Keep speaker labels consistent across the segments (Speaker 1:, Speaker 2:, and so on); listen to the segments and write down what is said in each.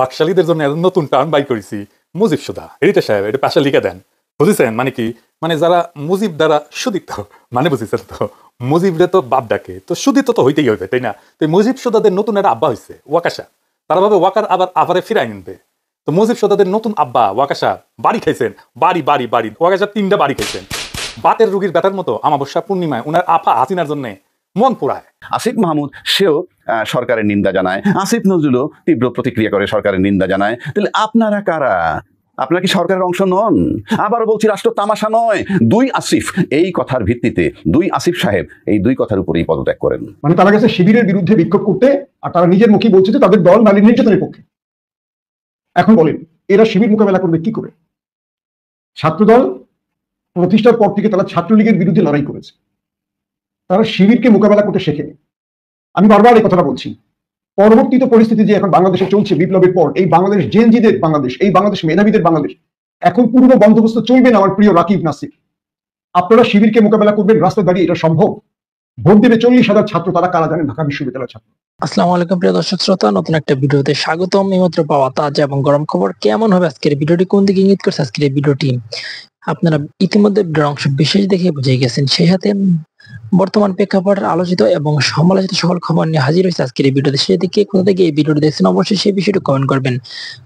Speaker 1: বাকশালীদের জন্য নতুন term by করেছি, মুজিব সুদা। এডিটর সাহেব এটা পাশে লিখে দেন। বুঝেছেন মানে কি? মানে যারা মুজিব দ্বারা সুদিত, মানে বুঝেছেন তো, মুজিবরে তো বাপ ডাকে, তো সুদিত তো হইতেই হইবে, তাই না? তো মুজিব সুদাদের নতুন একটা আব্বা হয়েছে ওয়াকাশা। তারা ভাবে ওয়াকার আবার আবারে ফিরাই নিনবে। তো মুজিব সুদাদের নতুন আব্বা ওয়াকাশা বাড়ি খাইছেন, বাড়ি বাড়ি বাড়ি, ওয়াকাশা 3টা বাড়ি খাইছেন। বাতের রুগীর ব্যথার মতো আমাবস্যা পূর্ণিমায় উনার আপা হাসিনার জন্য মন পোড়ায়।
Speaker 2: আসিফ মাহমুদ সেও সরকারের নিন্দা জানায়, আসিফ নজরুলও তীব্র প্রতিক্রিয়া করে সরকারের নিন্দা জানায়। তাহলে আপনারা কারা? আপনারা কি সরকারের অংশ নন? আবারও বলছি, রাষ্ট্র তামাশা নয়। 2 আসিফ, এই কথার ভিত্তিতে 2 আসিফ সাহেব এই 2 কথার উপরেই পদত্যাগ করেন।
Speaker 3: মানে তারা গেছে শিবিরের বিরুদ্ধে বিক্ষোভ করতে, আর তারা নিজের মুখে বলছে যে তাদের দল নারী নির্যাতনের পক্ষে। এখন বলেন এরা শিবির মোকাবেলা করবে কি করে? ছাত্রদল প্রতিষ্ঠার পর থেকে তারা ছাত্রলীগের বিরুদ্ধে লড়াই করেছে, তারা শিবিরকে মোকাবেলা করতে শেখেনি। আমি বারবার এই কথাটা বলছি, পরবর্তীত পরিস্থিতি যে এখন বাংলাদেশে চলছে বিপ্লবের পর, এই বাংলাদেশ জেনজিদের বাংলাদেশ, এই বাংলাদেশ মেধাবীদের বাংলাদেশ, এখন পূর্ণ বন্দোবস্ত চলবে না। আমার প্রিয় রাকিব নাসির, আপনারা শিবিরকে মোকাবেলা করবেন রাস্তায় দাঁড়িয়ে, এটা সম্ভব? ভোট দেবে 40,000 ছাত্র, তারা কারা জানেন? ঢাকা বিশ্ববিদ্যালয়ের ছাত্র।
Speaker 4: আসসালামু আলাইকুম প্রিয় দর্শক শ্রোতা, নতুন একটা ভিডিওতে স্বাগতম। এইমাত্র পাওয়া তাজা এবং গরম খবর। কেমন হবে আজকের ভিডিওটি, কোন দিকে ইঙ্গিত করছে আজকের এই ভিডিওটি, আপনারা ইতিমধ্যে ভিডিওর অংশ বিশেষ দেখে বুঝে গেছেন। সেই সাথে বর্তমান প্রেক্ষাপটের আলোচিত এবং সমালোচিত সকল খবর নিয়ে হাজির হয়েছে আজকের এই ভিডিওতে। সেদিকে কোথা থেকে এই ভিডিওটি দেখছেন অবশ্যই সেই বিষয়টি কমেন্ট করবেন।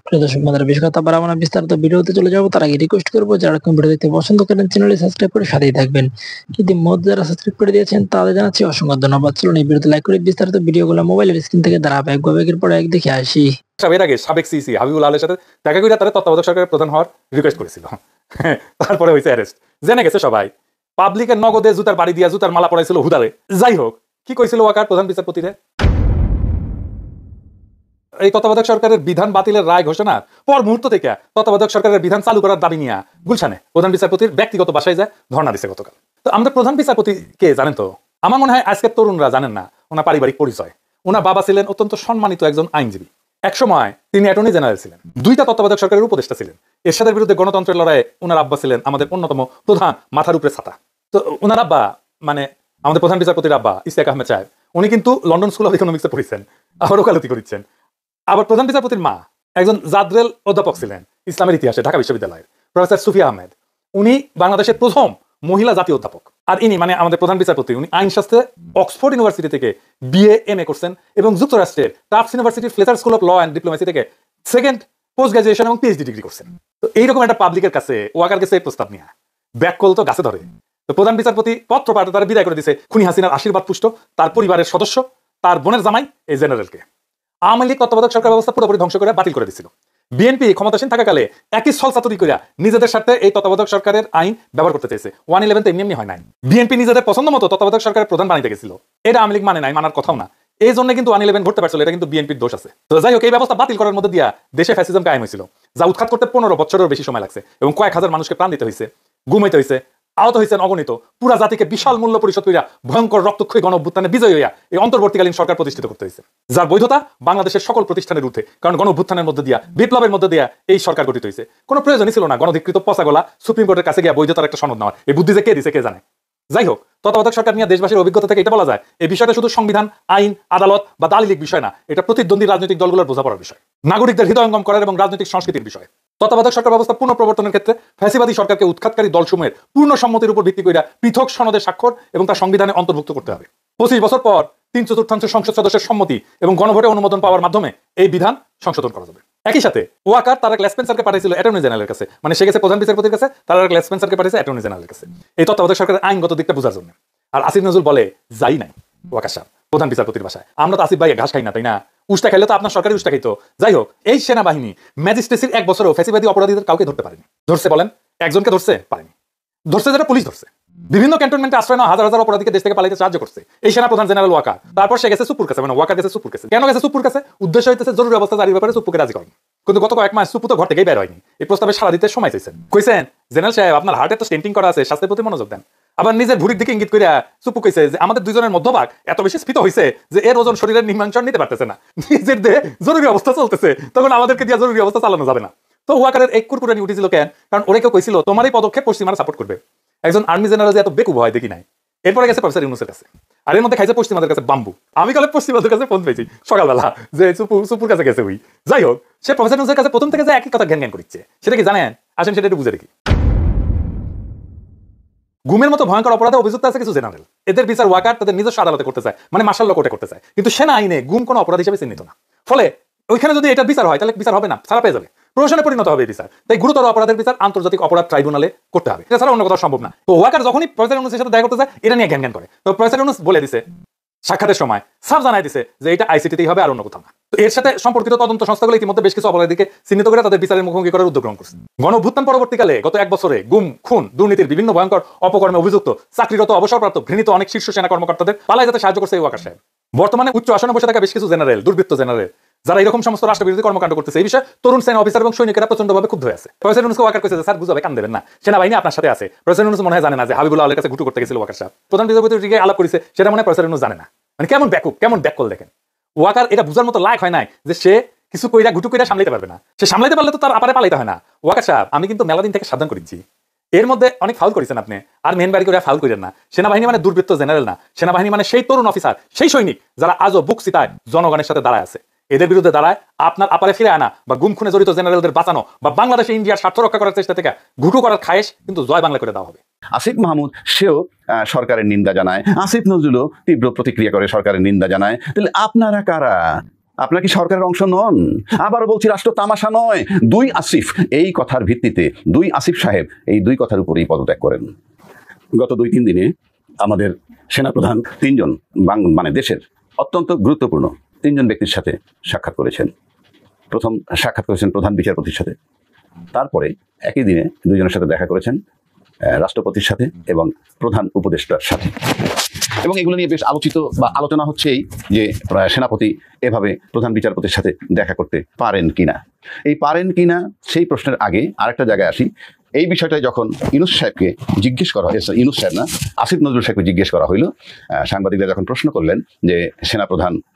Speaker 4: প্রিয় দর্শক বন্ধুরা, বেশ কথা বলা আমরা বিস্তারিত ভিডিওতে চলে যাবো, তার আগে রিকোয়েস্ট করবো যারা কোন ভিডিও দেখতে পছন্দ করেন চ্যানেলটি সাবস্ক্রাইব করে সাথেই থাকবেন। ইতিমধ্যে যারা সাবস্ক্রাইব করে দিয়েছেন তাদের জানাচ্ছি অসংখ্য ধন্যবাদ। চলুন এই ভিডিওতে লাইক করে বিস্তারিত ভিডিওগুলো মোবাইলের স্ক্রিন থেকে ধারাবাহিকভাবে একের পর এক দেখে আসি।
Speaker 1: এর আগে সাবেক সিসি হাবিবুল আলের সাথে দেখা করে তারা তত্ত্বাবধায়ক সরকারের প্রধান হওয়ার রিকোয়েস্ট করেছিল, তারপরে হয়েছে অ্যারেস্ট। জেনে গেছে সবাই, পাবলিকের নগদে জুতার বাড়ি দিয়া জুতার মালা পড়াইছিল হুদারে। যাই হোক, কি কইছিল ওয়াকার প্রধান বিচারপতিরে? এই তত্ত্বাবধায়ক সরকারের বিধান বাতিলের রায় ঘোষণার পর মুহূর্ত থেকে তত্ত্বাবধায়ক সরকারের বিধান চালু করার দাবি নিয়ে গুলশানে প্রধান বিচারপতির ব্যক্তিগত বাসায় যায় ধর্ণা দিছে গতকাল। তো আমাদের প্রধান বিচারপতি কে জানেন তো? আমার মনে হয় আজকের তরুণরা জানেন না ওনার পারিবারিক পরিচয়। ওনার বাবা ছিলেন অত্যন্ত সম্মানিত একজন আইনজীবী। একসময় তিনি অ্যাটর্নি জেনারেল ছিলেন, 2টা তত্ত্বাবধায়ক সরকারের উপদেষ্টা ছিলেন। এরশাদের বিরুদ্ধে গণতন্ত্রের লড়াইয়ে ওনার আব্বা ছিলেন আমাদের অন্যতম প্রধান মাথার উপরে ছাতা। তো ওনার আব্বা মানে আমাদের প্রধান বিচারপতির আব্বা ইশতিয়াক আহমেদ সাহেব, উনি কিন্তু লন্ডন স্কুল অফ ইকোনমিক্সে পড়েছেন, আবার ওকালতি করেছেন। আবার প্রধান বিচারপতির মা একজন জাদরেল অধ্যাপক ছিলেন ইসলামের ইতিহাসে ঢাকা বিশ্ববিদ্যালয়ের, প্রফেসর সুফিয়া আহমেদ। উনি বাংলাদেশের প্রথম মহিলা জাতীয় অধ্যাপক। আর ইনি মানে আমাদের প্রধান বিচারপতি, উনি আইনশাস্ত্রে অক্সফোর্ড ইউনিভার্সিটি থেকে বিএ এমএ করছেন এবং যুক্তরাষ্ট্রের টাফটস ইউনিভার্সিটির Fletcher school of law and diplomacy থেকে 2nd পোস্ট গ্রাজুয়েশন এবং পিএইচডি ডিগ্রি করছেন। তো এইরকম একটা পাবলিকের কাছে ওয়াকার কাছে প্রস্তাব নিয়ে ব্যাককল তো গাছে ধরে। তো প্রধান বিচারপতি পত্র পাঠে তারা বিদায় করে দিয়েছে খুনি হাসিনার আশীর্বাদ পুষ্ট তার পরিবারের সদস্য, তার বোনের জামাই এই জেনারেলকে। আওয়ামী লীগ তত্ত্বাবধায়ক সরকার ব্যবস্থা পুরোপুরি ধ্বংস করে বাতিল করে দিয়েছিল। বিএনপি ক্ষমতাসীন থাকাকালে একই ছলচা তৈরি করে নিজেদের স্বার্থে এই তত্ত্বাবধায়ক সরকারের আইন ব্যবহার করতে চেয়েছে। 111 তো এমনি হয় নাই। বিএনপি নিজেদের পছন্দ মতো তত্ত্বাবধায়ক সরকারের প্রধান বানাইতে গেছিল, এটা আওয়ামী লীগ মানে নাই, মানার কথাও না। এই জন্য কিন্তু 111 ঘটতে পারছিল, এটা কিন্তু বিএনপির দোষ আছে। তো যাই হোক, এই ব্যবস্থা বাতিল করার মধ্যে দিয়া দেশে ফ্যাসিজম কায়েম হয়েছিল, যা উৎখাত করতে 15 বছরেরও বেশি সময় লাগছে এবং কয়েক হাজার মানুষকে প্রাণ দিতে হয়েছে, গুম হইতে হয়েছে, আহত হয়েছেন অগণিত। পুরা জাতিকে বিশাল মূল্য পরিশোধ করিয়া ভয়ঙ্কর রক্তক্ষয়ী গণ অভ্যুত্থানে বিজয়ী হইয়া এই অন্তর্বর্তীকালীন সরকার প্রতিষ্ঠিত করতে হয়েছে, যার বৈধতা বাংলাদেশের সকল প্রতিষ্ঠানের ঊর্ধ্বে। কারণ গণ অভ্যুত্থানের মধ্যে দিয়া, বিপ্লবের মধ্যে দিয়া এই সরকার গঠিত হয়েছে। কোনো প্রয়োজনই ছিল না গণধিকৃত পচাগলা সুপ্রিম কোর্টের কাছে গিয়া বৈধতার একটা সনদ নেওয়ার। এই বুদ্ধি যে কে দিছে কে জানে। যাই হোক, তত্ত্বাবধায়ক সরকার নিয়ে দেশবাসীর অভিজ্ঞতা থেকে এটা বলা যায়, এই বিষয়টা শুধু সংবিধান, আইন, আদালত বা দালিলিক বিষয় না, এটা প্রতিদ্বন্দ্বী রাজনৈতিক দলগুলোর বোঝাপড়ার বিষয়, নাগরিকদের হৃদয়ঙ্গম করার এবং রাজনৈতিক সংস্কৃতির বিষয়। তত্ত্বাবধায়ক সরকার ব্যবস্থা পুনঃপ্রবর্তনের ক্ষেত্রে ফ্যাসিবাদী সরকারকে উৎখাতকারী দলসমূহের পূর্ণ সম্মতির উপর ভিত্তি করে পৃথক সনদে স্বাক্ষর এবং তার সংবিধানে অন্তর্ভুক্ত করতে হবে। 25 বছর পর 3/4 সংসদ সদস্যের সম্মতি এবং গণভোটে অনুমোদন পাওয়ার মাধ্যমে এই বিধান সংশোধন করা যাবে। একই সাথে ওয়াকার তারেক লেসপেন্সারকে পাঠিয়েছিল অ্যাটর্নি জেনারেলের কাছে, মানে সে গেছে প্রধান বিচারপতির কাছে, তারেক লেসপেন্সারকে পাঠিয়েছে অ্যাটর্নি জেনারেলের কাছে এই তত্ত্বাবধায়ক সরকারের আইনগত দিকটা বোঝার জন্য। আর আসিফ নজরুল বলে যাই নাই ওয়াকার সাহেব প্রধান বিচারপতির বাসায়, আমরা তো আসিফ ভাই ঘাস খাই না, তাই না? উষ্টা খাইলে তো আপনার সরকারি উষ্টা খাইতো। যাই হোক, এই সেনাবাহিনী ম্যাজিস্ট্রেসির 1 বছরেও ফ্যাসিবাদী অপরাধীদের কাউকে ধরতে পারেনি। ধরছে বলেন, একজনকে ধরছে পারেনি। ধরছে যেটা পুলিশ ধরছে। বিভিন্ন ক্যান্টনমেন্টে আশ্রয় নেওয়া হাজার হাজার অপরাধীকে দেশ থেকে পালাইতে সাহায্য করছে এই সেনা প্রধান জেনারেল ওয়াকার। তারপর সে গেছে সুপুর কাছে, মানে ওয়াকার গেছে সুপুর কাছে। কেন গেছে সুপুর কাছে? উদ্দেশ্য হইতেছে জরুরি অবস্থা জারির ব্যাপারে সুপুকে রাজি করেন। কিন্তু গত কয়েক মাস সুপু তো ঘর থেকেই বের হয়নি। এই প্রস্তাবে সাড়া দিতে সময় চাইছেন। কইছেন, জেনারেল সাহেব আপনার হার্টে তো স্টেন্টিং করা আছে, স্বাস্থ্যের প্রতি মনোযোগ দেন। আবার নিজের ভুড়ির দিকে ইঙ্গিত করিয়া সুপু কইছে যে আমাদের দুইজনের মধ্যভাগ এত বেশি স্ফীত হয়েছে যে এর ওজন শরীরের নিম্নাঞ্চল নিতে পারতেছে না, নিজের দেহে জরুরি অবস্থা চলতেছে, তখন আমাদেরকে দিয়ে জরুরি অবস্থা চালানো যাবে না। তো ওয়াকারের এক কুরকুরানি উঠেছিল কেন? কারণ ওরে কেউ কইছিল তোমার এই পদক্ষেপ পশ্চিমারা সাপোর্ট করবে। একজন আর্মি জেনারেল যে এত বেকুব হয় দেখি নাই। এরপরে গেছে প্রফেসর ইউনূসের কাছে, আর এর মধ্যে খাইছে পশ্চিমাদের কাছে বাম্বু। আমি কলে পশ্চিমাদের কাছে ফোন পেয়েছি সকালবেলা যে সুপুর কাছে গেছে ওই। যাই হোক, সে প্রফেসর ইউনূসের কাছে প্রথম থেকে যে একই কথা জ্ঞান করছে, সেটা কি জানেন? আসেন সেটা একটু বুঝে দেখি। গুমের মতো ভয়ঙ্কর অপরাধে অভিযুক্ত আছে কিছু জেনারেল, এদের বিচার ওয়াকার তাদের নিজস্ব আদালতে করতে চায়, মানে মার্শাল ল কোর্টে করতে চায়, কিন্তু সেনা আইনে গুম কোনো অপরাধ হিসেবে চিহ্নিত না। ফলে ওইখানে যদি এটা বিচার হয় তাহলে বিচার হবে না, ছাড়া পেয়ে যাবে, প্রহসনে পরিণত হবে বিচার। তাই গুরুতর অপরাধের বিচার আন্তর্জাতিক অপরাধ ট্রাইব্যুনালে করতে হবে, এছাড়া অন্য কোথাও সম্ভব না। তো ওয়াকার যখনই প্রফেসর ইউনূসের সাথে দেখা করতে যায় এটা নিয়ে জ্ঞান করে, তো প্রফেসর ইউনূস বলে দিছে সাক্ষাতের সময়, সাফ জানাই দিছে যে এটা আইসিটিতেই হবে আর অন্য কোথাও না। তো এর সাথে সম্পর্কিত তদন্ত সংস্থাগুলো ইতিমধ্যে বেশ কিছু অপরাধীকে চিহ্নিত করে তাদের বিচারের মুখোমুখি করার উদ্যোগ গ্রহণ করছে। গণঅভ্যুত্থান পরবর্তীকালে গত 1 বছরে গুম, খুন, দুর্নীতির বিভিন্ন ভয়ঙ্কর অপকর্মে অভিযুক্ত চাকরিরত, অবসরপ্রাপ্ত, ঘৃণিত অনেক শীর্ষ সেনা কর্মকর্তাদের পালায় যেতে সাহায্য করছে এই ওয়াকার সাহেব। বর্তমানে উচ্চ আসনে বসে থাকা বেশ কিছু জেনারেল, দুর্বৃত্ত জেনারেল, যারা এরকম সমস্ত রাষ্ট্রবিরোধী কর্মকাণ্ড করতেছে, এই বিষয়ে তরুণ সেনা অফিসার এবং সৈনিকেরা প্রচন্ডভাবে ক্ষুব্ধ হয়ে আছে। প্রফেসর ইউনূসকে ওয়াকার কইছে যে স্যার বুঝাবে, কান দেবেন না, সেনাবাহিনী আপনার সাথে আছে। প্রফেসর ইউনূস মনে হয় জানে না যে হাবিবুল্লাহ আলীর কাছে ঘুটু করতে গেছিল ওয়াকার সাহেব, প্রধান বিচারপতিকে আলাপ করেছে, সেটা মনে হয় প্রফেসর ইউনূস জানে না। মানে কেমন ব্যাকুপ, কেমন ব্যাককল দেখেন। ওয়াকার এটা বুঝার মতো লায়ক হয় নাই যে সে কিছু কইরা ঘুটু কইরা সামলাইতে পারবে না। সে সামলাইতে পারলে তো তার আপারে পালাইতে হয় না। ওয়াকার সাহেব, আমি কিন্তু মেলা দিন থেকে সাবধান করেছি, এর মধ্যে অনেক ফাউল করেছেন আপনি, আর মেন বাড়ি করে ফাউল করেন না। সেনাবাহিনী মানে দুর্বৃত্ত জেনারেল না, সেনাবাহিনী মানে সেই তরুণ অফিসার, সেই সৈনিক যারা আজও বুক চিতায় জনগণের সাথে দাঁড়ায় আছে। এদের বিরুদ্ধে দাঁড়ায় আপনার আপারে ফিরে আনা বা গুম খুনে জড়িত জেনারেলদের বাঁচানো বা বাংলাদেশে ইন্ডিয়ার স্বার্থ রক্ষা করার চেষ্টা থেকে ঘুটু করার খায়েশ কিন্তু জয় বাংলা করে দেওয়া হবে।
Speaker 2: আসিফ মাহমুদ সেও সরকারের নিন্দা জানায়, আসিফ নজরুলও তীব্র প্রতিক্রিয়া করে সরকারের নিন্দা জানায়। তাহলে আপনারা কারা? আপনারা কি সরকারের অংশ নন? আবারও বলছি, রাষ্ট্র তামাশা নয়। 2 আসিফ, এই কথার ভিত্তিতে 2 আসিফ সাহেব এই 2 কথার উপরেই পদত্যাগ করেন। গত 2-3 দিনে আমাদের সেনাপ্রধান 3 জন মানে দেশের অত্যন্ত গুরুত্বপূর্ণ 3 জন ব্যক্তির সাথে সাক্ষাৎ করেছেন। প্রথম সাক্ষাৎ করেছেন প্রধান বিচারপতির সাথে, তারপরে একই দিনে 2 জনের সাথে দেখা করেছেন রাষ্ট্রপতির সাথে এবং প্রধান উপদেষ্টার সাথে। এবং এগুলো নিয়ে বেশ আলোচিত বা আলোচনা হচ্ছেই যে সেনাপতি এভাবে প্রধান বিচারপতির সাথে দেখা করতে পারেন কিনা। এই পারেন কিনা সেই প্রশ্নের আগে আরেকটা জায়গায় আসি। এই বিষয়টা যখন ইউনূস সাহেবকে জিজ্ঞেস করা হয়, ইউনূস সাহেব না, আসিফ নজরুল সাহেবকে জিজ্ঞেস করা হইল, সাংবাদিকরা যখন প্রশ্ন করলেন যে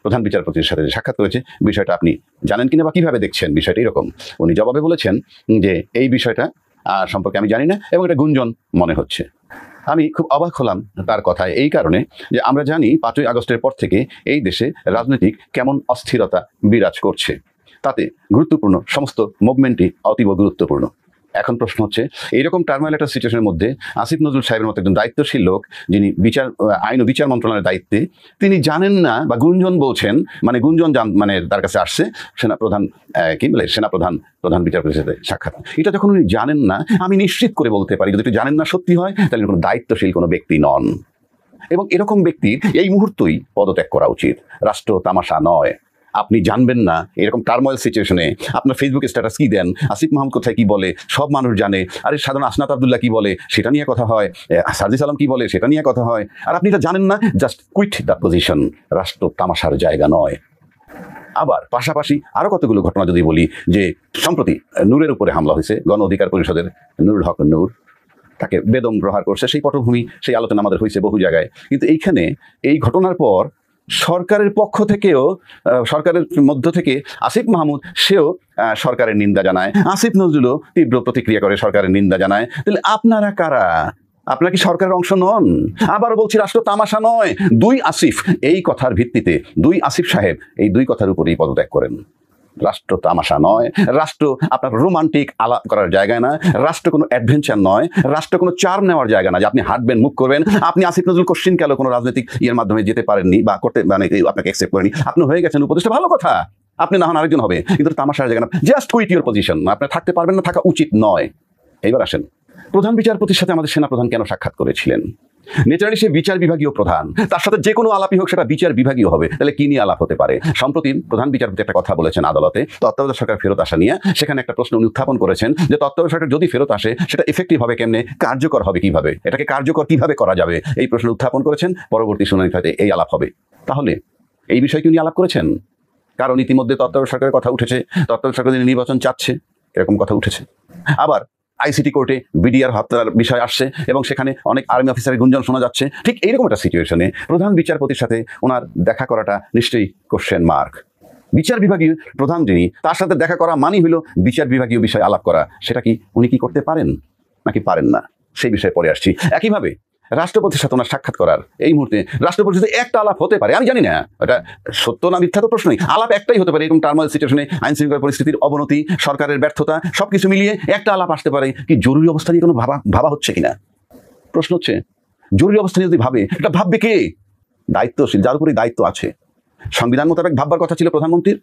Speaker 2: প্রধান বিচারপতির সাথে যে সাক্ষাৎ করেছে, বিষয়টা আপনি জানেন কিনা বা কিভাবে দেখছেন বিষয়টা, এরকম উনি জবাবে বলেছেন যে এই বিষয়টা সম্পর্কে আমি জানি না এবং এটা গুঞ্জন মনে হচ্ছে। আমি খুব অবাক হলাম তার কথায়, এই কারণে যে আমরা জানি 5ই আগস্টের পর থেকে এই দেশে রাজনৈতিক কেমন অস্থিরতা বিরাজ করছে, তাতে গুরুত্বপূর্ণ সমস্ত মুভমেন্টই অতীব গুরুত্বপূর্ণ। এখন প্রশ্ন হচ্ছে, এইরকম টার্মাইল একটা সিচুয়েশনের মধ্যে আসিফ নজরুল সাহেবের মতো একজন দায়িত্বশীল লোক, যিনি আইন ও বিচার মন্ত্রণালয়ের দায়িত্বে, তিনি জানেন না বা গুঞ্জন বলছেন, মানে গুঞ্জন মানে তার কাছে আসছে প্রধান বিচারপতির সাথে সাক্ষাৎ। এটা যখন উনি জানেন না, আমি নিশ্চিত করে বলতে পারি যদি জানেন না সত্যি হয় তাহলে কোনো দায়িত্বশীল কোনো ব্যক্তি নন। এবং এরকম ব্যক্তির এই মুহূর্তেই পদত্যাগ করা উচিত। রাষ্ট্র তামাশা নয়। আপনি জানবেন না এরকম টার্মোয়েল সিচুয়েশনে আপনার ফেসবুকে স্ট্যাটাস কি দেন, আসিফ মাহমুদ কোথায় কি বলে সব মানুষ জানে। আরে সাধারণ আসনাত আব্দুল্লাহ কি বলে সেটা নিয়ে কথা হয়, সার্জিস আলম কি বলে সেটা নিয়ে কথা হয়, আর আপনি এটা জানেন না। Just quit the position. রাষ্ট্র তামাশার জায়গা নয়। আবার পাশাপাশি আরো কতগুলো ঘটনা যদি বলি, যে সম্প্রতি নূরের উপরে হামলা হয়েছে, গণ অধিকার পরিষদের নুরুল হক নূর, তাকে বেদম প্রহার করছে, সেই পটভূমি সেই আলোচনা আমাদের হয়েছে বহু জায়গায়। কিন্তু এইখানে এই ঘটনার পর সরকারের পক্ষ থেকেও, সরকারের মধ্য থেকে আসিফ মাহমুদ সেও সরকারের নিন্দা জানায়, আসিফ নজরুলও তীব্র প্রতিক্রিয়া করে সরকারের নিন্দা জানায়। তাহলে আপনারা কারা? আপনারা কি সরকারের অংশ নন? আবারও বলছি, রাষ্ট্র তামাশা নয়। 2 আসিফ, এই কথার ভিত্তিতে 2 আসিফ সাহেব এই 2 কথার উপরেই পদত্যাগ করেন। রাষ্ট্র তামাশা নয়। রাষ্ট্র আপনার রোমান্টিক আলাপ করার জায়গা না। রাষ্ট্র কোনো অ্যাডভেঞ্চার নয়। রাষ্ট্র কোনো চার্ম নেওয়ার জায়গা না যে আপনি হাঁটবেন, মুখ করবেন। আপনি আসিফ নজরুল কোশ্চিন কেন কোনো রাজনৈতিক ইয়ের মাধ্যমে যেতে পারেননি বা করতে, মানে আপনাকে অ্যাকসেপ্ট করেনি, আপনি হয়ে গেছেন উপদেষ্টা, ভালো কথা, আপনি না হন আরেকজন হবে, কিন্তু তামাশার জায়গা না। Just quit your position. আপনার থাকতে পারবেন না, থাকা উচিত নয়। এইবার আসেন, প্রধান বিচারপতির সাথে আমাদের সেনাপ্রধান কেন সাক্ষাৎ করেছিলেন? নেচারালি সে বিচার বিভাগীয় প্রধান, তার সাথে যে কোনো আলাপই হোক সেটা বিচার বিভাগীয় হবে। তাহলে কি নিয়ে আলাপ হতে পারে? সম্প্রতি প্রধান বিচারপতি একটা কথা বলেছেন আদালতে, তত্ত্বাবধায়ক সরকার ফেরত আসা নিয়ে। সেখানে একটা প্রশ্ন উনি উত্থাপন করেছেন যে তত্ত্বাবধায়ক সরকার যদি ফেরত আসে সেটা এফেক্টিভ হবে কেমনে, কার্যকর হবে কিভাবে, এটাকে কার্যকর কিভাবে করা যাবে, এই প্রশ্ন উত্থাপন করেছেন। পরবর্তী শুনানি হয়তো এই আলাপ হবে। তাহলে এই বিষয়ে কি উনি আলাপ করেছেন? কারণ ইতিমধ্যে তত্ত্বাবধায়ক সরকারের কথা উঠেছে, তত্ত্বাবধায়ক সরকার নির্বাচন চাচ্ছে, এরকম কথা উঠেছে। আবার আইসিটি কোর্টে বিডিআর হত্যার বিষয় আসছে এবং সেখানে অনেক আর্মি অফিসারের গুঞ্জন শোনা যাচ্ছে। ঠিক এইরকম একটা সিচুয়েশনে প্রধান বিচারপতির সাথে ওনার দেখা করাটা নিশ্চয়ই কোশ্চেন মার্ক। বিচার বিভাগীয় প্রধান যিনি, তার সাথে দেখা করা মানেই হলো বিচার বিভাগীয় বিষয় আলাপ করা। সেটা কি উনি কি করতে পারেন নাকি পারেন না, সেই বিষয়ে পরে আসছি। একইভাবে রাষ্ট্রপতির সাথে ওনার সাক্ষাৎ করার এই মুহূর্তে রাষ্ট্রপতির সাথে একটা আলাপ হতে পারে, আমি জানি না এটা সত্য না মিথ্যা তো প্রশ্নই, আলাপ একটাই হতে পারে। এরকম টার্মাল সিচুয়েশনে আইন শৃঙ্খলা পরিস্থিতির অবনতি, সরকারের ব্যর্থতা, সবকিছু মিলিয়ে একটা আলাপ আসতে পারে। কি জরুরি অবস্থা নিয়ে কোনো ভাবা হচ্ছে কিনা প্রশ্ন হচ্ছে। জরুরি অবস্থা নিয়ে যদি ভাবে, এটা ভাববে কে? দায়িত্বশীল, যার উপরে দায়িত্ব আছে। সংবিধান মোতাবেক ভাববার কথা ছিল প্রধানমন্ত্রীর,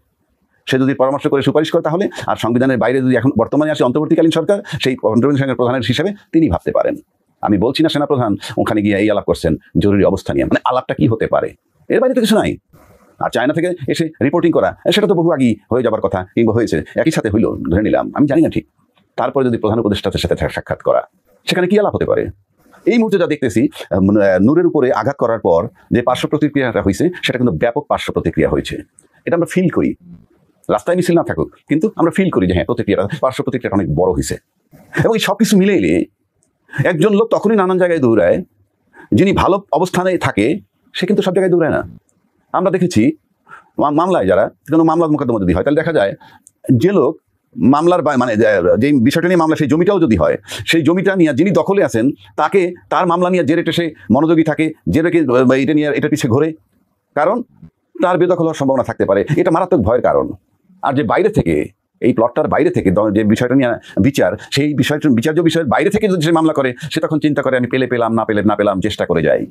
Speaker 2: সে যদি পরামর্শ করে সুপারিশ করে তাহলে, আর সংবিধানের বাইরে যদি এখন বর্তমানে আসে অন্তর্বর্তীকালীন সরকার, সেই অন্তর্বর্তী সরকারের প্রধানের হিসেবে তিনি ভাবতে পারেন। আমি বলছি না সেনাপ্রধান ওখানে গিয়ে এই আলাপ করছেন জরুরি অবস্থা নিয়ে, মানে আলাপটা কি হতে পারে, এর বাইরে তো কিছু নাই। আর চায়না থেকে এসে রিপোর্টিং করা, সেটা তো বহু আগেই হয়ে যাবার কথা, কিংবা হয়েছে, একই সাথে হইলো ধরে নিলাম, আমি জানি না ঠিক। তারপরে যদি প্রধান উপদেষ্টার সাথে সাক্ষাৎ করা, সেখানে কি আলাপ হতে পারে? এই মুহূর্তে যা দেখতেছি, নূরের উপরে আঘাত করার পর যে পার্শ্ব প্রতিক্রিয়াটা হয়েছে, সেটা কিন্তু ব্যাপক পার্শ্ব প্রতিক্রিয়া হয়েছে। এটা আমরা ফিল করি, রাস্তায় মিছিল না থাকুক, কিন্তু আমরা ফিল করি যে হ্যাঁ প্রতিক্রিয়াটা, পার্শ্ব প্রতিক্রিয়াটা অনেক বড় হয়েছে। এবং এই সব কিছু মিলে এলে একজন লোক তখনই নানান জায়গায় দৌড়ায়, যিনি ভালো অবস্থানে থাকে সে কিন্তু সব জায়গায় দৌড়ায় না। আমরা দেখেছি মামলায় যারা কোনো মামলা মোকদ্দমা যদি হয়, তাহলে দেখা যায় যে লোক মামলার মানে যে বিষয়টা নিয়ে মামলা, সেই জমিটাও যদি হয়, সেই জমিটা নিয়ে যিনি দখলে আছেন তাকে, তার মামলা নিয়ে যে রেটে সে মনোযোগী থাকে, যে রেখে এটা নিয়ে এটা পিছিয়ে ঘোরে, কারণ তার বেদখল হওয়ার সম্ভাবনা থাকতে পারে। এটা মারাত্মক ভয়ের কারণ। আর যে বাইরে থেকে, এই প্লটটার বাইরে থেকে যে বিষয়টা নিয়ে বিচার, সেই বিষয়টা বিচার্য বিষয়ের বাইরে থেকে যদি সে মামলা করে, সে তখন চিন্তা করে আমি পেলাম না পেলাম চেষ্টা করে যাই।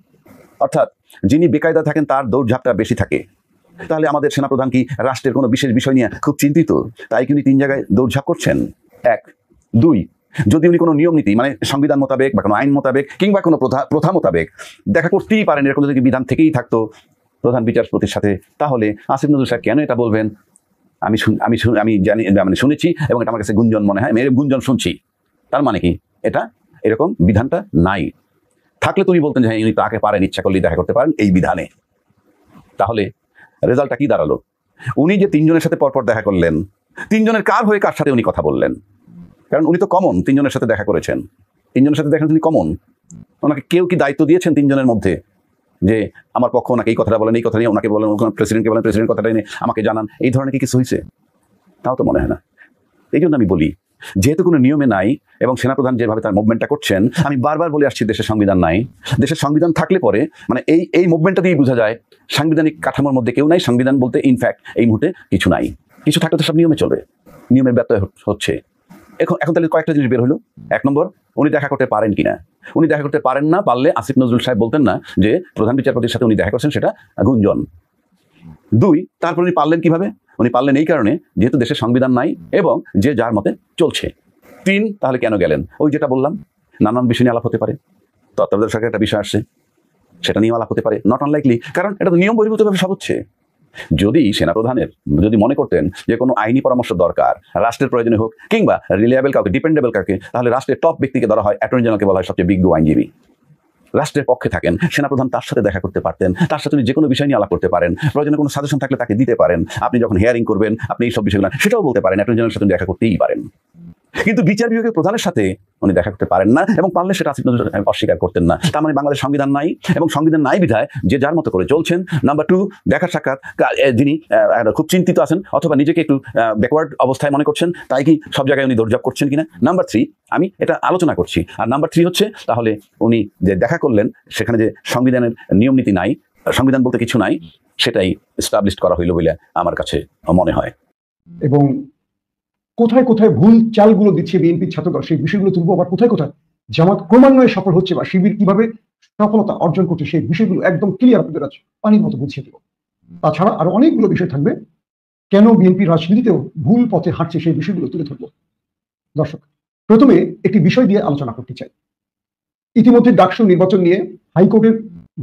Speaker 2: অর্থাৎ যিনি বেকায়দা থাকেন তার দৌড়ঝাঁপটা বেশি থাকে। তাহলে আমাদের সেনাপ্রধান কি রাষ্ট্রের কোনো বিশেষ বিষয় নিয়ে খুব চিন্তিত, তাই কি উনি 3 জায়গায় দৌড়ঝাঁপ করছেন? 1, 2, যদি উনি কোনো নিয়ম নীতি মানে সংবিধান মোতাবেক বা কোনো আইন মোতাবেক কিংবা কোনো প্রথা মোতাবেক দেখা করতেই পারেন, এরকম যদি বিধান থেকেই থাকতো প্রধান বিচারপতির সাথে, তাহলে আসিফ নজরুল সাহেব কেন এটা বলবেন? আমি জানি, মানে শুনেছি, এবং এটা আমার কাছে গুঞ্জন মনে হয়, গুঞ্জন শুনছি। তার মানে কি এটা এরকম বিধানটা নাই। থাকলে তুমি বলতেন যে হ্যাঁ উনি তাকে পারেন, ইচ্ছা করলেই দেখা করতে পারেন এই বিধানে। তাহলে রেজাল্টটা কি দাঁড়ালো? উনি যে 3 জনের সাথে পরপর দেখা করলেন, 3 জনের কার হয়ে কার সাথে উনি কথা বললেন? কারণ উনি তো কমন 3 জনের সাথে দেখা করেছেন, 3 জনের সাথে দেখেন তিনি কমন। ওনাকে কেউ কি দায়িত্ব দিয়েছেন 3 জনের মধ্যে যে আমার পক্ষ ওনাকে এই কথাটা বলেন, এই কথা নিয়ে ওনাকে বলেন, প্রেসিডেন্টকে বলেন, প্রেসিডেন্ট কথাটা নিয়ে আমাকে জানান, এই ধরনের কি কিছু হয়েছে? তাও তো মনে হয় না। এই জন্য আমি বলি, যেহেতু কোনো নিয়মে নাই এবং সেনাপ্রধান যেভাবে তার মুভমেন্টটা করছেন, আমি বারবার বলে আসছি দেশের সংবিধান নাই। দেশের সংবিধান থাকলে পরে মানে এই মুভমেন্টটা দিয়েই বোঝা যায় সাংবিধানিক কাঠামোর মধ্যে কেউ নাই। সংবিধান বলতে ইনফ্যাক্ট এই মুহূর্তে কিছু নাই। কিছু থাকলে তো সব নিয়মে চলবে, নিয়মের ব্যত্যয় হচ্ছে। এখন তাহলে কয়েকটা জিনিস বের হলো। 1 নম্বর, উনি দেখা করতে পারেন কিনা। উনি দেখা করতে পারেন না, পারলে আসিফ নজরুল সাহেব বলতেন না যে প্রধান বিচারপতির সাথে উনি দেখা করছেন, সেটা গুঞ্জন। 2, তারপর উনি পারলেন কিভাবে? উনি পারলেন এই কারণে যেহেতু দেশের সংবিধান নাই এবং যে যার মতে চলছে। 3, তাহলে কেন গেলেন? ওই যেটা বললাম, নানান বিষয় নিয়ে আলাপ হতে পারে। তত্ত্বাবধায়ক সরকারের একটা বিষয় আসছে, সেটা নিয়ে আলাপ হতে পারে, নট আনলাইকলি, কারণ এটা তো নিয়ম বহির্ভূতভাবে সব হচ্ছে। যদি সেনাপ্রধানের যদি মনে করতেন যে কোনো আইনি পরামর্শ দরকার, রাষ্ট্রের প্রয়োজনে হোক কিংবা রিলায়েবল কাউকে, ডিপেন্ডেবল কাউকে, তাহলে রাষ্ট্রের টপ ব্যক্তিকে ধরা হয়, অ্যাটর্নি জেনারেলকে বলা হয় সবচেয়ে বিজ্ঞ আইনজীবী। রাষ্ট্রের পক্ষে থাকেন সেনাপ্রধান, তার সাথে দেখা করতে পারতেন, তার সাথে যে কোনো বিষয় নিয়ে আলাপ করতে পারেন, প্রয়োজনে কোনো সাজেশন থাকলে তাকে দিতে পারেন। আপনি যখন হিয়ারিং করবেন আপনি এই সব বিষয়গুলো সেটাও বলতে পারেন, অ্যাটর্নি জেনারেলের সাথে দেখা করতেই পারেন। কিন্তু বিচার বিভাগের প্রধানের সাথে উনি দেখা করতে পারেন না, এবং পারলে সেটা আসিফ নজরুল অস্বীকার করতেন না। তার মানে বাংলাদেশ সংবিধান নাই, এবং সংবিধান নাই বিধায় যে যার মতো করে চলছেন। নাম্বার 2, দেখার সাক্ষাৎ যিনি খুব চিন্তিত আছেন অথবা নিজেকে একটু ব্যাকওয়ার্ড অবস্থায় মনে করছেন, তাই কি সব জায়গায় উনি দৌড়ঝাঁপ করছেন কিনা। নাম্বার 3, আমি এটা আলোচনা করছি। আর নাম্বার 3 হচ্ছে, তাহলে উনি যে দেখা করলেন সেখানে যে সংবিধানের নিয়ম নীতি নাই, সংবিধান বলতে কিছু নাই, সেটাই এস্টাবলিশ করা হইল বলে আমার কাছে মনে হয়।
Speaker 3: এবং কোথায় কোথায় ভুল চালগুলো দিচ্ছে বিএনপির ছাত্রদল, সেই বিষয়গুলো তুলবো। আবার কোথায় কোথায় জামাত ক্রমান্বয়ে সফল হচ্ছে বা শিবির কিভাবে সফলতা অর্জন করছে, সেই বিষয়গুলো একদম ক্লিয়ার আপনাদের কাছে পানির মতো বুঝিয়ে দেবো। তাছাড়া আরো অনেকগুলো বিষয় থাকবে, কেন বিএনপি রাজনীতিতেও ভুল পথে হাঁটছে সেই বিষয়গুলো তুলে ধরবো। দর্শক, প্রথমে একটি বিষয় দিয়ে আলোচনা করতে চাই। ইতিমধ্যে ডাকসু নির্বাচন নিয়ে হাইকোর্টের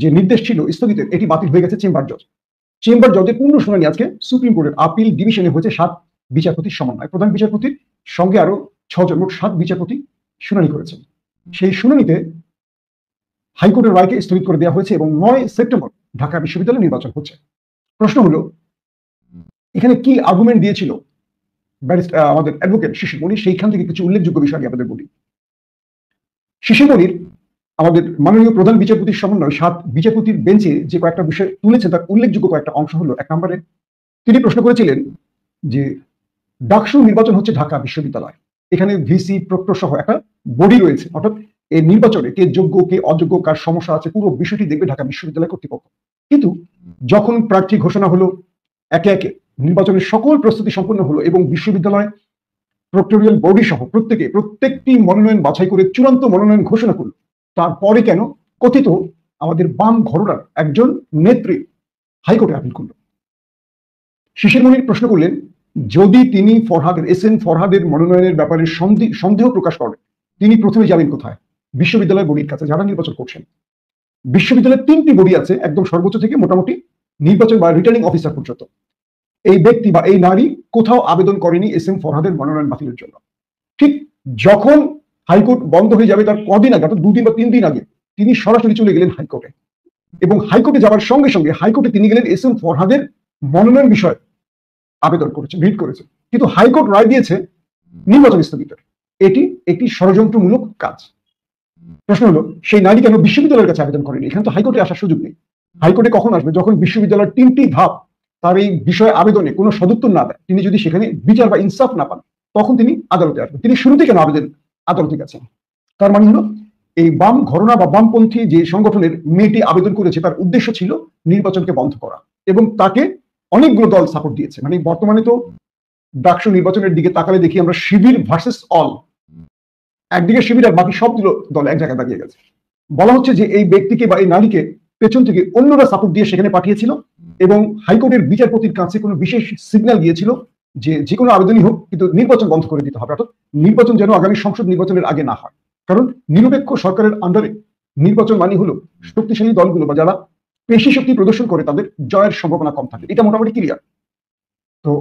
Speaker 3: যে নির্দেশ ছিল স্থগিতের, এটি বাতিল হয়ে গেছে চেম্বার জজ। চেম্বার জজের পূর্ণ শুনানি আজকে সুপ্রিম কোর্টের আপিল ডিভিশনে হয়েছে 7 বিচারপতির সমন্বয়। প্রধান বিচারপতির সঙ্গে আরো 6 জন, মোট 7 বিচারপতি শুনানি করেছেন। সেই শুনানিতে হাইকোর্টের রায়কে স্থগিত করে দেওয়া হয়েছে এবং 9 সেপ্টেম্বর ঢাকা বিশ্ববিদ্যালয়ে নির্বাচন হচ্ছে। প্রশ্ন হলো, এখানে কি আর্গুমেন্ট দিয়েছিল আমাদের অ্যাডভোকেট শিশির মনির, সেইখান থেকে কিছু উল্লেখযোগ্য বিষয় আমি আপনাদের বলি। শিশির মনির আমাদের মাননীয় প্রধান বিচারপতির সমন্বয় 7 বিচারপতির বেঞ্চে যে কয়েকটা বিষয় তুলেছেন, তার উল্লেখযোগ্য কয়েকটা অংশ হলো, 1 নম্বরে তিনি প্রশ্ন করেছিলেন যে ডাকসু নির্বাচন হচ্ছে ঢাকা বিশ্ববিদ্যালয়, এখানে ভিসি প্রক্টর সহ একটা বডি রয়েছে, অর্থাৎ এই নির্বাচনে কে যোগ্য কে অযোগ্য, কার সমস্যা আছে, পুরো বিষয়টি দেখবে ঢাকা বিশ্ববিদ্যালয় কর্তৃপক্ষ। কিন্তু যখন প্রার্থী ঘোষণা হলো, একে একে নির্বাচনের সকল প্রস্তুতি সম্পন্ন হলো এবং বিশ্ববিদ্যালয় প্রক্টোরিয়াল বডি সহ প্রত্যেকটি মনোনয়ন বাছাই করে চূড়ান্ত মনোনয়ন ঘোষণা করলো, তারপরে কেন কথিত আমাদের বাম ঘরনার একজন নেত্রী হাইকোর্টে আপিল করলো? শিশির মনির প্রশ্ন করলেন, যদি তিনি এসএন ফরহাদের মনোনয়নের ব্যাপারে সন্দেহ প্রকাশ করেন, তিনি প্রথমে যাবেন কোথায়? বিশ্ববিদ্যালয় বডির কাছে, যারা নির্বাচন করছেন। বিশ্ববিদ্যালয়ের 3টি বডি আছে, একদম সর্বোচ্চ থেকে মোটামুটি নির্বাচন বা রিটার্নিং অফিসার পর্যন্ত। এই ব্যক্তি বা এই নারী কোথাও আবেদন করেনি এসএম ফরহাদের মনোনয়ন বাতিলের জন্য। ঠিক যখন হাইকোর্ট বন্ধ হয়ে যাবে তার কদিন আগে, 2 দিন বা 3 দিন আগে, তিনি সরাসরি চলে গেলেন হাইকোর্টে, এবং হাইকোর্টে যাওয়ার সঙ্গে সঙ্গে হাইকোর্টে তিনি গেলেন এসএম ফরহাদের মনোনয়ন বিষয়ে আবেদন করেছে, রিট করেছে, কিন্তু হাইকোর্ট রায় দিয়েছে নির্বাচন স্থগিত। এটি একটি ষড়যন্ত্রমূলক কাজ। প্রশ্ন হলো, সেই নারী কেন বিশ্ববিদ্যালয়ের কাছে আবেদন করেনি? এখানে তো হাইকোর্টে আসার সুযোগ নেই। হাইকোর্টে কখন আসবে? যখন বিশ্ববিদ্যালয়ের 3টি ধাপ তার এই বিষয়ে আবেদনে কোনো সদুত্তর না দেয়, তিনি যদি সেখানে বিচার বা ইনসাফ না পান, তখন তিনি আদালতে আসবেন। তিনি শুরুতে কেন আদালতে গেছেন? তার মানে হলো, এই বাম ঘরনা বা বামপন্থী যে সংগঠনের মেয়েটি আবেদন করেছে, তার উদ্দেশ্য ছিল নির্বাচনকে বন্ধ করা, এবং তাকে অনেকগুলো দল সাপোর্ট দিয়েছে। মানে বর্তমানে তো ডাকসু নির্বাচনের দিকে তাকালে দেখি আমরা শিবির ভার্সেস অল, একদিকে শিবির আর বাকি সবগুলো দল এক জায়গায় দাঁড়িয়ে গেছে। বলা হচ্ছে যে এই ব্যক্তিকে বা এই নারীকে পেছন থেকে অন্যরা সাপোর্ট দিয়ে সেখানে পাঠিয়েছিল, এবং হাইকোর্টের বিচারপতির কাছে কোনো বিশেষ সিগন্যাল গিয়েছিল যে কোনো আবেদনই হোক, কিন্তু নির্বাচন বন্ধ করে দিতে হবে, অর্থাৎ নির্বাচন যেন আগামী সংসদ নির্বাচনের আগে না হয়। কারণ নিরপেক্ষ সরকারের আন্ডারে নির্বাচন মানে হলো শক্তিশালী দলগুলো বা যারা পেশি শক্তি প্রদর্শন করে তাদের জয়ের সম্ভাবনা কম থাকে। এটা মোটামুটি ক্লিয়ার। তো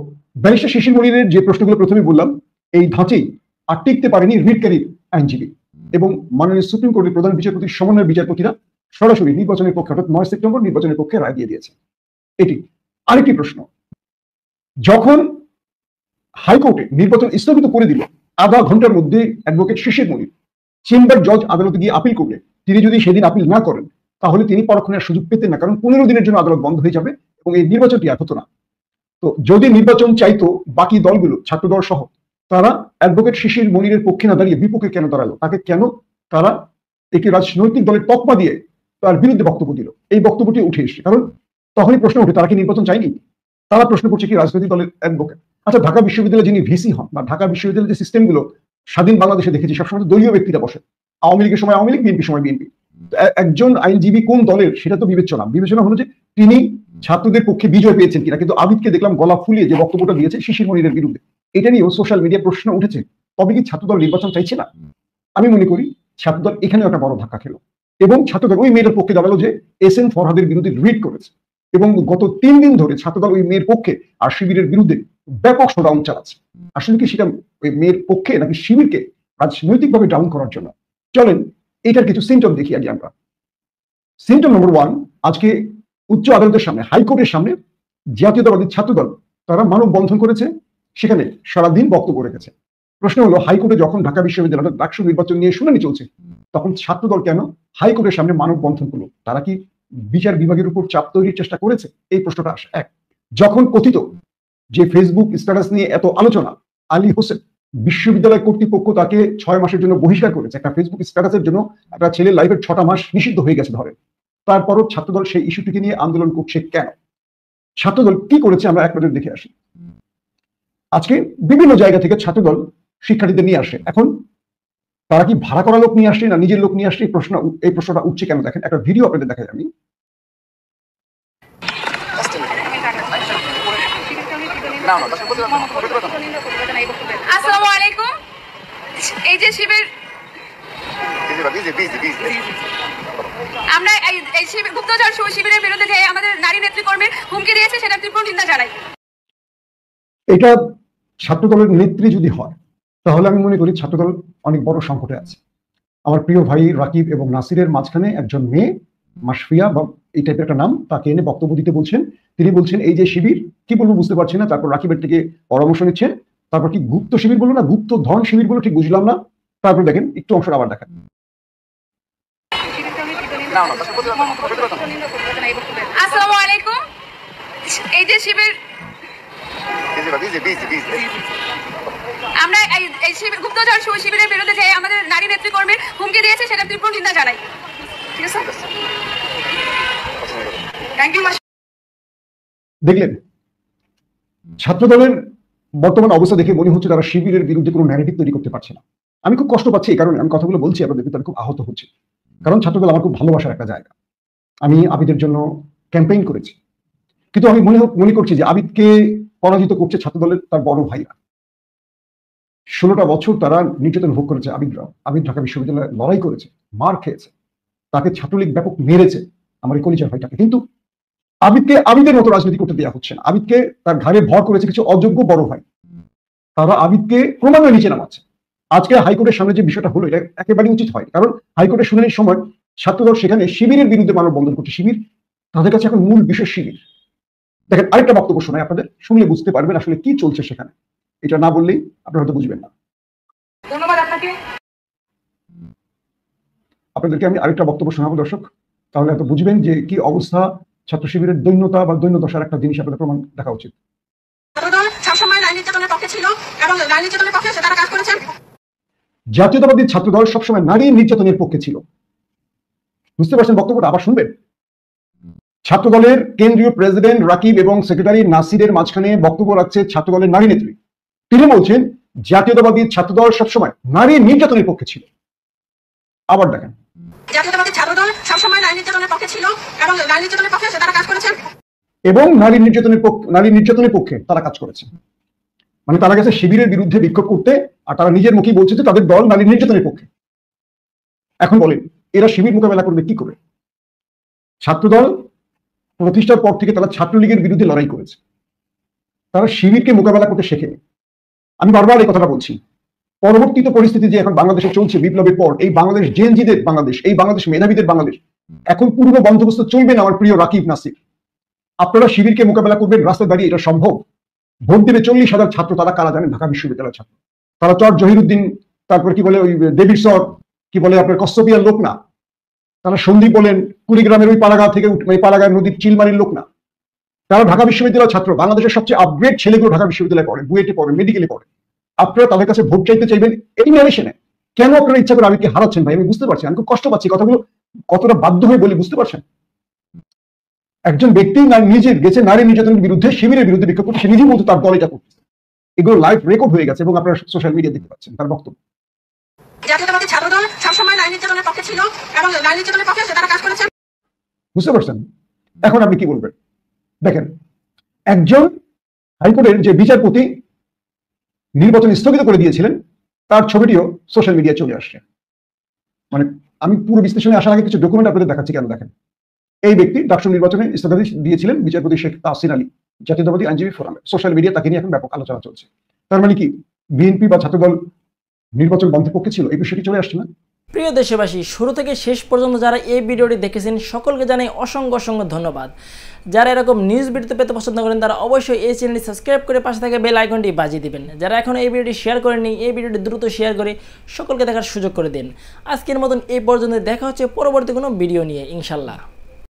Speaker 3: ব্যারিস্টার শিশির মনিরের যে প্রশ্নগুলো প্রথমে বললাম, এই ধাঁচেই আর টিকতে পারেনি রিটকারীর আইনজীবী এবং মাননীয় সুপ্রিম কোর্টের প্রধান বিচারপতির সমন্বয় বিচারপতিরা সরাসরি নির্বাচনের পক্ষে, অর্থাৎ 9 সেপ্টেম্বর নির্বাচনের পক্ষে রায় দিয়ে দিয়েছে। এটি আরেকটি প্রশ্ন, যখন হাইকোর্টে নির্বাচন স্থগিত করে দিল, আধা ঘন্টার মধ্যে অ্যাডভোকেট শিশির মনির চেম্বার জজ আদালতে গিয়ে আপিল করলে, তিনি যদি সেদিন আপিল না করেন তাহলে তিনি পরক্ষণের সুযোগ পেতেন না, কারণ 15 দিনের জন্য আদালত বন্ধ হয়ে যাবে এবং এই নির্বাচনটি আর হতো না। তো যদি নির্বাচন চাইতো, বাকি দলগুলো ছাত্রদল সহ, তারা অ্যাডভোকেট শিশির মনিরের পক্ষে না দাঁড়িয়ে বিপক্ষে কেন দাঁড়ালো? তাকে কেন তারা একটি রাজনৈতিক দলের তকমা দিয়ে তার বিরুদ্ধে বক্তব্য দিল? এই বক্তব্যটি উঠে এসছে, কারণ তখনই প্রশ্ন ওঠে, তারা কি নির্বাচন চায়নি? তারা প্রশ্ন করছে কি রাজনৈতিক দলের অ্যাডভোকেট? আচ্ছা, ঢাকা বিশ্ববিদ্যালয়ে যিনি ভিসি হন বা ঢাকা বিশ্ববিদ্যালয়ের যে সিস্টেমগুলো স্বাধীন বাংলাদেশে দেখেছি, সবসময় দলীয় ব্যক্তিরা বসে। আওয়ামী লীগের সময় আওয়ামী লীগ, বিএনপির সময় বিএনপি। একজন আইনজীবী কোন দলের সেটা তো বিবেচনা হলো যে তিনি ছাত্রদের পক্ষে বিজয় পেয়েছেন কিনা। কিন্তু আবিদকে দেখলাম গলা ফুলিয়ে যে বক্তব্যটা দিয়েছে শিশির মনিরের বিরুদ্ধে, এটা নিয়েও সোশ্যাল মিডিয়া প্রশ্ন উঠেছে, তবে কি ছাত্রদল নির্বাচন চাইছে না? আমি মনে করি ছাত্রদল এখানেও একটা বড় ধাক্কা খেলো, এবং ছাত্রদল ওই মেয়েটার পক্ষে দাঁড়ালো যে এসএন ফরহাদের বিরুদ্ধে রিট করেছে, এবং গত 3 দিন ধরে ছাত্রদল ওই মেয়ের পক্ষে আর শিবিরের বিরুদ্ধে ব্যাপক শোডাউন চালাচ্ছে। আসলে কি সেটা ওই মেয়ের পক্ষে নাকি শিবিরকে রাজনৈতিকভাবে ডাউন করার জন্য? চলেন এটার কিছু সিমটম দেখি আগে আমরা। সিমটম নম্বর 1, আজকে উচ্চ আদালতের সামনে, হাইকোর্টের সামনে জাতীয়তাবাদী ছাত্রদল তারা মানববন্ধন করেছে, সেখানে সারাদিন বক্তব্য রেখেছে। প্রশ্ন হলো, হাইকোর্টে যখন ঢাকা বিশ্ববিদ্যালয়ের ডাকসু নির্বাচন নিয়ে শুনানি চলছে, তখন ছাত্রদল কেন হাইকোর্টের সামনে মানববন্ধন করলো? তারা কি বিচার বিভাগের উপর চাপ তৈরির চেষ্টা করেছে? এই প্রশ্নটা আসে। এক, যখন কথিত যে ফেসবুক স্ট্যাটাস নিয়ে এত আলোচনা, আলী হোসেন বিশ্ববিদ্যালয় কর্তৃপক্ষ তাকে 6 মাসের জন্য বহিষ্কার করেছে, একটা ফেসবুক স্ট্যাটাসের জন্য একটা ছেলের লাইফের 6টা মাস নিষিদ্ধ হয়ে গেছে ধরে, তারপরও ছাত্রদল সেই ইস্যুটিকে নিয়ে আন্দোলন করছে কেন? ছাত্রদল কি করেছে আমরা এক নজর দেখে আসি। আজকে বিভিন্ন জায়গা থেকে ছাত্রদল শিক্ষার্থীদের নিয়ে আসে। এখন তারা কি ভাড়া করা লোক নিয়ে আসছে না নিজের লোক নিয়ে আসছে? এই প্রশ্নটা উঠছে কেন? দেখেন, একটা ভিডিও আপনাদের দেখাই আমি।
Speaker 5: আসসালামু আলাইকুম। এই যে শিবির, আমরা এই শিবির গুপ্তচর শিবিরের বিরুদ্ধে যে আমাদের নারী নেতৃকর্মীর হুমকি দিয়েছে, সেটা তীব্র নিন্দা জানাই।
Speaker 3: এটা ছাত্রদলের নেত্রী যদি হয়, তাহলে আমি মনে করি ছাত্রদল অনেক বড় সংকটে আছে। আমার প্রিয় ভাই রাকিব এবং নাসিরের মাঝখানে একজন মেয়ে, মাশফিয়া বা এই টাইপের একটা নাম, তাকে এনে বক্তব্য দিতে বলছেন। তিনি বলছেন এই যে শিবির, কি বলবো বুঝতে পারছি না। তারপর রাকিবের থেকে পরামর্শ নিচ্ছেন, তারপর কি গুপ্ত শিবির বললো না গুপ্ত ধন শিবির বললো, ঠিক বুঝলাম না। তারপর দেখেন একটু অংশ আবার দেখেন।
Speaker 5: আসসালামু আলাইকুম। এই যে শিবির, আমরা এই গুপ্তচর শিবিরের বিরুদ্ধে যে আমাদের নারী নেতৃকর্মীর হুমকি দিয়েছে সেটা তীব্র নিন্দা জানাই। ঠিক আছে, থ্যাংক ইউ।
Speaker 3: দেখলেন ছাত্র দলের বর্তমান অবস্থা দেখে মনে হচ্ছে তারা শিবিরের বিরুদ্ধে কোনো ন্যারেটিভ তৈরি করতে পারছে না। আমি খুব কষ্ট পাচ্ছি, এই কারণে আমি কথাগুলো বলছি আপনাদের, আমি খুব আহত হচ্ছি। কারণ ছাত্রদল আমার খুব ভালোবাসার একটা জায়গা। আমি আবিদের জন্য ক্যাম্পেইন করেছি, কিন্তু আমি মনে করছি যে আবিদকে পরাজিত করছে ছাত্রদলের তার বড় ভাইরা। 16টা বছর তারা নির্যাতন ভোগ করেছে। আবিদ ঢাকা বিশ্ববিদ্যালয়ে লড়াই করেছে, মার খেয়েছে, তাকে ছাত্রলীগ ব্যাপক মেরেছে আমার এই কলিজার ভাইটাকে। কিন্তু আবিদকে আবিদের মতো রাজনীতি করতে দেওয়া হচ্ছে না। আবিদকে তার ঘাড়ে ভর করেছে কিছু অযোগ্য বড় ভাই, তারা আবিদকে ক্রমান্বয়ে নিচে নামাচ্ছে। আজকে হাইকোর্টের সামনে যে বিষয়টা হলো, এটা একেবারেই উচিত হয়, কারণ হাইকোর্টের শুনানির সময় ছাত্রদল সেখানে শিবিরের বিরুদ্ধে মানববন্ধন করছে। শিবির তাদের কাছে এখন মূল বিষয় শিবির। দেখেন আরেকটা বক্তব্য শোনায় আপনাদের, শুনলে বুঝতে পারবেন আসলে কি চলছে সেখানে। এটা না বললেই আপনারা হয়তো বুঝবেন না।
Speaker 5: ধন্যবাদ আপনাকে।
Speaker 3: আপনাদেরকে আমি আরেকটা বক্তব্য শোনাবো দর্শক, তাহলে হয়তো বুঝবেন যে কি অবস্থা। ছাত্র শিবিরের দৈন্যতা বা দৈন্যদশার একটা জিনিস আপনাদের প্রমাণ দেখা উচিত।
Speaker 5: ছাত্রদল সবসময় নারী নির্যাতনের পক্ষে ছিল এবং নারী নির্যাতনের পক্ষে তারা কাজ করেছেন।
Speaker 3: জাতীয়তাবাদী ছাত্রদল সবসময় নারী নির্যাতনের পক্ষে ছিল। বুঝতে পারছেন বক্তব্যটা? আবার শুনবেন। ছাত্রদলের কেন্দ্রীয় প্রেসিডেন্ট রাকিব এবং সেক্রেটারি নাসিরের মাঝখানে বক্তব্য রাখছে ছাত্রদলের নারী নেত্রী। তিনি বলছেন জাতীয়তাবাদী ছাত্রদল সবসময় নারী নির্যাতনের পক্ষে ছিল। আবার দেখেন,
Speaker 5: জাতীয়তাবাদী ছাত্রদল সবসময় নারী নির্যাতনের পক্ষে ছিল এবং নারী নির্যাতনের পক্ষে তারা কাজ করেছেন।
Speaker 3: এবং নারী নির্যাতনের পক্ষে তারা কাজ করেছে। মানে তারা গেছে শিবিরের বিরুদ্ধে বিক্ষোভ করতে, আর তারা নিজের মুখেই বলছে যে তাদের দল নারী নির্যাতনের পক্ষে। এখন বলেন এরা শিবির মোকাবেলা করবে কি করে? ছাত্রদল প্রতিষ্ঠার পর থেকে তারা ছাত্রলীগের বিরুদ্ধে লড়াই করেছে, তারা শিবিরকে মোকাবেলা করতে শেখেনি। আমি বারবার এই কথাটা বলছি। পরবর্তীত পরিস্থিতি যে এখন বাংলাদেশে চলছে বিপ্লবের পর, এই বাংলাদেশ জেনজিদের বাংলাদেশ, এই বাংলাদেশ মেধাবীদের বাংলাদেশ, এখন পূর্ব বন্দোবস্ত চলবে না। আমার প্রিয় রাকিব নাসির, আপনারা শিবিরকে মোকাবেলা করবেন রাস্তায় দাঁড়িয়ে, এটা সম্ভব? ভোট দেবে 40,000 ছাত্র, তারা কারা জানেন? ঢাকা বিশ্ববিদ্যালয়ের ছাত্র। তারা চর জহিরুদ্দিন, তারপর কি বলে ওই দেবীর সর, কি বলে আপনার কস্তপিয়ার লোক না। তারা সন্দীপ বলেন কুড়িগ্রামের ওই পালাগা থেকে পালাগার নদীর চিলমারির লোক না। তারা ঢাকা বিশ্ববিদ্যালয়ের ছাত্র। বাংলাদেশের সবচেয়ে আপগ্রেড ছেলেগুলো ঢাকা বিশ্ববিদ্যালয়ে পড়ে, বুয়েটে পড়ে, মেডিকেলে পড়ে। আপনারা তাদের কাছে ভোট চাইতে চাইবেন এই ন্যারেশনে? কেন আপনারা ইচ্ছা করে আবিদকে হারাচ্ছেন ভাই? আমি বুঝতে পারছি, আমি খুব কষ্ট পাচ্ছি, কথাগুলো কতটা বাধ্য হয়ে বলি বুঝতে পারছেন। একজন ব্যক্তি নিজে গেছে নারী নির্যাতনের বিরুদ্ধে, শিবিরের বিরুদ্ধে বিক্ষোভ করতে, সে নিজেই বলতো তার দল এটা করতেছে। এগুলো লাইভ রেকর্ড হয়ে গেছে এবং আপনারা সোশ্যাল মিডিয়া দেখতে পাচ্ছেন তার বক্তব্য।
Speaker 5: জাতীয়তাবাদী ছাত্রদল সবসময় নারী নির্যাতনের পক্ষে ছিল এবং নারী নির্যাতনের পক্ষে তারা কাজ করেছেন।
Speaker 3: বুঝতে পারছেন? এখন আপনি কি বলবেন? দেখেন, একজন হাইকোর্টের যে বিচারপতি নির্বাচন স্থগিত করে দিয়েছিলেন, তার ছবিটিও সোশ্যাল মিডিয়ায় চলে আসছে। মানে আমি পুরো বিশ্লেষণে আসার আগে কিছু ডকুমেন্ট আপনাদের দেখাচ্ছি। কেন দেখেন, এই ব্যক্তি ডাকসু নির্বাচনে স্থগিত দিয়েছিলেন বিচারপতি শেখ তাহসিন আলী, জাতীয়তাবাদী আইনজীবী ফোরামে। সোশ্যাল মিডিয়া তাকে নিয়ে এখন ব্যাপক আলোচনা চলছে। তার মানে কি বিএনপি বা ছাত্রদল নির্বাচন বন্ধের পক্ষে ছিল? এই বিষয়টি চলে আসছে না?
Speaker 6: প্রিয় দেশবাসী, শুরু থেকে শেষ পর্যন্ত যারা এই ভিডিওটি দেখেছেন সকলকে জানাই অসংখ্য অসংখ্য ধন্যবাদ। যারা এরকম নিউজ ভিডিও পেতে পছন্দ করেন তারা অবশ্যই এই চ্যানেলটি সাবস্ক্রাইব করে পাশে থাকা বেল আইকনটি বাজিয়ে দিবেন। যারা এখন এই ভিডিওটি শেয়ার করেননি, এই ভিডিওটি দ্রুত শেয়ার করে সকলকে দেখার সুযোগ করে দিন। আজকের মতন এই পর্যন্ত, দেখা হচ্ছে পরবর্তী কোনো ভিডিও নিয়ে ইনশাল্লাহ।